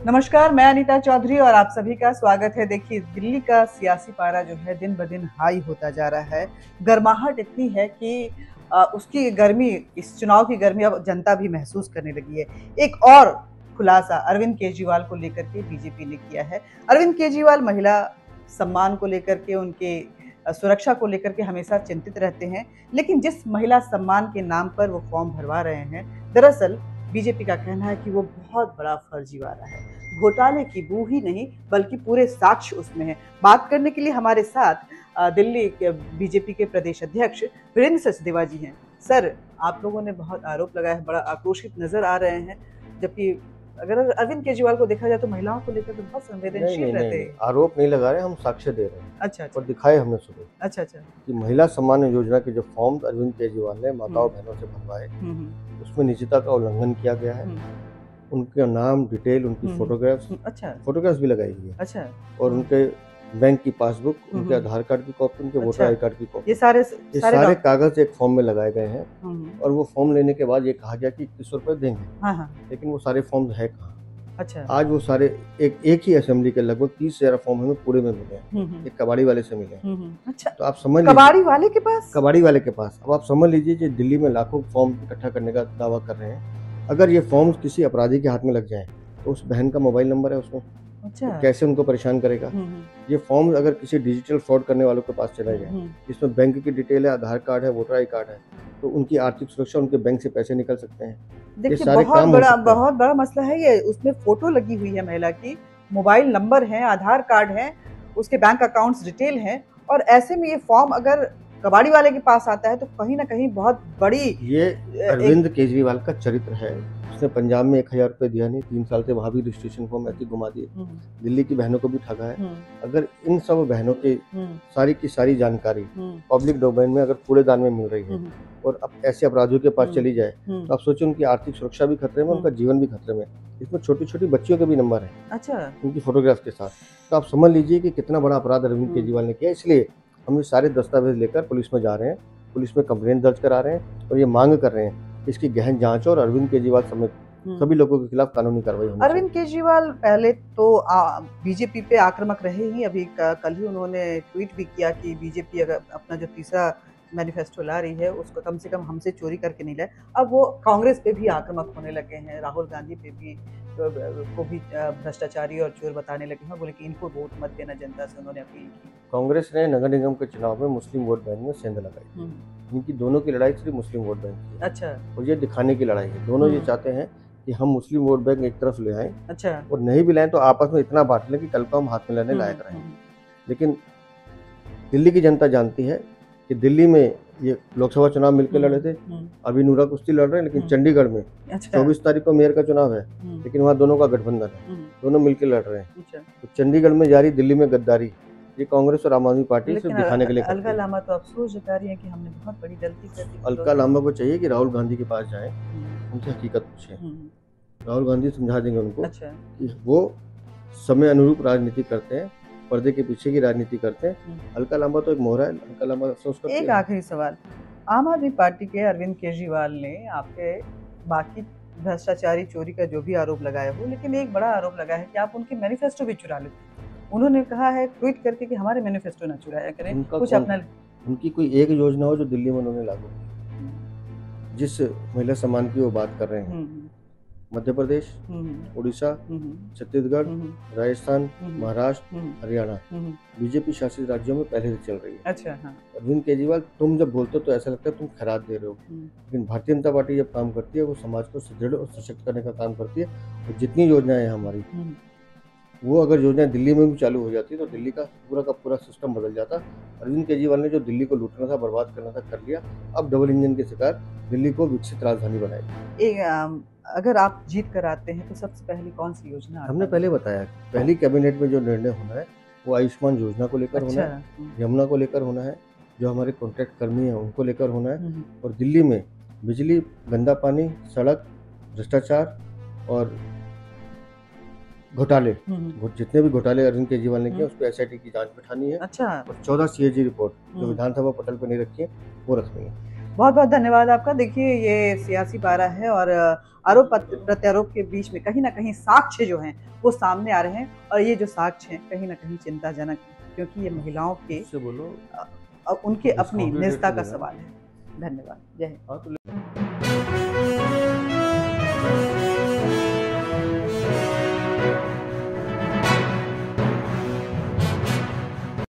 नमस्कार, मैं अनीता चौधरी और आप सभी का स्वागत है। देखिए, दिल्ली का सियासी पारा जो है दिन ब दिन हाई होता जा रहा है। गर्माहट इतनी है कि उसकी गर्मी, इस चुनाव की गर्मी अब जनता भी महसूस करने लगी है। एक और खुलासा अरविंद केजरीवाल को लेकर के बीजेपी ने किया है। अरविंद केजरीवाल महिला सम्मान को लेकर के, उनके सुरक्षा को लेकर के हमेशा चिंतित रहते हैं, लेकिन जिस महिला सम्मान के नाम पर वो फॉर्म भरवा रहे हैं, दरअसल बीजेपी का कहना है कि वो बहुत बड़ा फर्जीवाड़ा है। घोटाले की बू ही नहीं बल्कि पूरे साक्ष्य उसमें है। बात करने के लिए हमारे साथ दिल्ली के बीजेपी के प्रदेश अध्यक्ष वीरेंद्र सचदेवा जी हैं। सर, आप लोगों ने बहुत आरोप लगाया है, बड़ा आक्रोशित नजर आ रहे हैं, जबकि अगर अरविंद केजरीवाल को देखा जाए तो महिलाओं को लेकर तो बहुत संवेदनशील रहते हैं। आरोप नहीं लगा रहे, हम साक्ष्य दे रहे हैं। अच्छा और दिखाए हमने सुबह। अच्छा कि महिला सम्मान योजना के जो फॉर्म अरविंद केजरीवाल ने माताओं बहनों से भरवाए, उसमें निजता का उल्लंघन किया गया है। उनके नाम, डिटेल, उनकी फोटोग्राफ्स भी लगाई गई है। और उनके बैंक की पासबुक, उनके आधार कार्ड की कॉपी, उनके वोटर आई कार्ड की कॉपी, ये सारे कागज एक फॉर्म में लगाए गए हैं। और वो फॉर्म लेने के बाद ये कहा गया कि 2100 रुपए देंगे। लेकिन वो सारे फॉर्म है कहाँ? आज वो सारे एक ही असेंबली के लगभग 30,000 फॉर्म हमें पूरे में मिले हैं। एक कबाड़ी वाले से मिले। तो आप समझ लीजिए, कबाड़ी वाले के पास अब आप समझ लीजिए कि दिल्ली में लाखों फॉर्म इकट्ठा करने का दावा कर रहे हैं। अगर ये फॉर्म किसी अपराधी के हाथ में लग जाए तो उस बहन का मोबाइल नंबर है उसमें, तो कैसे उनको परेशान करेगा? ये फॉर्म अगर किसी डिजिटल फ्रॉड करने वालों के पास चला जाए, जिसमें बैंक की डिटेल है, आधार कार्ड है, वोटर आई कार्ड है, तो उनकी आर्थिक सुरक्षा, उनके बैंक से पैसे निकल सकते हैं। देखिए, बहुत बड़ा मसला है ये। उसमें फोटो लगी हुई है महिला की, मोबाइल नंबर है, आधार कार्ड है, उसके बैंक अकाउंट्स डिटेल है, और ऐसे में ये फॉर्म अगर कबाड़ी वाले के पास आता है तो कहीं ना कहीं बहुत बड़ी, ये अरविंद केजरीवाल का चरित्र है। उसने पंजाब में 1000 रुपए दिया नहीं, 3 साल से वहां भी रजिस्ट्रेशन फॉर्म ऐसे घुमा दिए, दिल्ली की बहनों को भी ठगा है। अगर इन सब बहनों की सारी की सारी जानकारी पब्लिक डोमेन में अगर कूड़ेदान में मिल रही है और अब ऐसे अपराधियों के पास चली जाए, तो आप सोचिए उनकी आर्थिक सुरक्षा भी खतरे में, उनका जीवन भी खतरे में। इसमें छोटी छोटी बच्चियों के भी नंबर है, उनकी फोटोग्राफ के साथ। तो आप समझ लीजिए कि कितना बड़ा अपराध अरविंद केजरीवाल ने किया। इसलिए हम ये सारे दस्तावेज लेकर पुलिस में जा रहे हैं, पुलिस में कंप्लेंट दर्ज करा रहे हैं और ये मांग कर रहे हैं कि इसकी गहन जांच और अरविंद केजरीवाल समेत सभी लोगों के खिलाफ कानूनी कार्रवाई होनी। अरविंद केजरीवाल पहले तो बीजेपी पे आक्रामक रहे ही। अभी कल ही उन्होंने ट्वीट भी किया कि बीजेपी अगर अपना जो तीसरा मैनिफेस्टो ला रही है उसको कम से कम हमसे चोरी करके नहीं लाए। अब वो कांग्रेस पे भी आक्रामक होने लगे हैं, राहुल गांधी पे भी को भी भ्रष्टाचारी और चोर बताने लगे हैं। बोले कि इनको वोट मत देना, जनता से उन्होंने अपील की। कांग्रेस ने नगर निगम के चुनाव में मुस्लिम वोट बैंक में सेंध लगाई। इनकी दोनों की लड़ाई सिर्फ मुस्लिम वोट बैंक की। और ये दिखाने की लड़ाई है। दोनों ये चाहते हैं कि हम मुस्लिम वोट बैंक एक तरफ ले आए, और नहीं भी लाएं तो आपस में इतना बांट लें कि कल को हम हाथ में लेने लायक रहें। लेकिन दिल्ली की जनता जानती है कि दिल्ली में ये लोकसभा चुनाव मिलकर लड़े थे, अभी नूरा कुश्ती लड़ रहे हैं, लेकिन चंडीगढ़ में 24 तारीख को मेयर का चुनाव है, लेकिन वहाँ दोनों का गठबंधन है, दोनों मिलकर लड़ रहे हैं। तो चंडीगढ़ में जारी दिल्ली में गद्दारी, ये कांग्रेस और आम आदमी पार्टी सिर्फ दिखाने के लिए। अलका लामा तो अफसोस जता रही है कि हमने बहुत बड़ी गलती कर दी। अलका लामा को चाहिए कि राहुल गांधी के पास जाए, उनसे हकीकत पूछे। राहुल गांधी समझा देंगे उनको कि वो समय अनुरूप राजनीति करते हैं, पर्दे के पीछे की राजनीति करते हैं। अलका लामा तो एक मोहरा है, अलका लामा अफसोस करते हैं। एक आखिरी सवाल, आम आदमी पार्टी के अरविंद केजरीवाल ने आपके बाकी भ्रष्टाचारी चोरी का जो भी आरोप लगाया हो, लेकिन एक बड़ा आरोप लगा है कि आप उनके मैनिफेस्टो भी चुरा लेते। उन्होंने कहा है ट्वीट करके कि हमारे मैनिफेस्टो ना चुराया करें, कुछ अपना। उनकी कोई एक योजना हो जो दिल्ली में उन्होंने लागू की, जिस महिला सम्मान की वो बात कर रहे हैं, मध्य प्रदेश, उड़ीसा, छत्तीसगढ़, राजस्थान, महाराष्ट्र, हरियाणा, बीजेपी शासित राज्यों में पहले से चल रही है। अरविंद केजरीवाल, तुम जब बोलते हो तो ऐसा लगता है तुम खैरात दे रहे हो, लेकिन भारतीय जनता पार्टी जब काम करती है वो समाज को सुदृढ़ और सशक्त करने का काम करती है। और जितनी योजनाएं हैं हमारी, वो अगर योजनाएं दिल्ली में भी चालू हो जाती तो दिल्ली का पूरा सिस्टम बदल जाता। अरविंद केजरीवाल ने जो दिल्ली को लूटना था, बर्बाद करना था, कर लिया। अब डबल इंजन के शिकार दिल्ली को विकसित राजधानी बनाएगी। अगर आप जीत कर आते हैं तो सबसे पहले कौन सी योजना? हमने पहले बताया, पहली कैबिनेट में जो निर्णय होना है वो आयुष्मान योजना को लेकर होना है, यमुना को लेकर होना है, जो हमारे कॉन्ट्रैक्ट कर्मी हैं उनको लेकर होना है, और दिल्ली में बिजली, गंदा पानी, सड़क, भ्रष्टाचार और घोटाले, जितने भी घोटाले अरविंद केजरीवाल ने किए उस पर SIT की जांच बिठानी है। और 14 CAG रिपोर्ट जो विधानसभा पटल पर नहीं रखी है वो रखनी है। बहुत बहुत धन्यवाद आपका। देखिए ये सियासी पारा है और आरोप प्रत्यारोप के बीच में कहीं ना कहीं साक्ष्य जो हैं वो सामने आ रहे हैं, और ये जो साक्ष्य हैं कहीं ना कहीं चिंताजनक है, क्योंकि ये महिलाओं के उनके अपनी निजता का सवाल है। धन्यवाद। जय हिंद।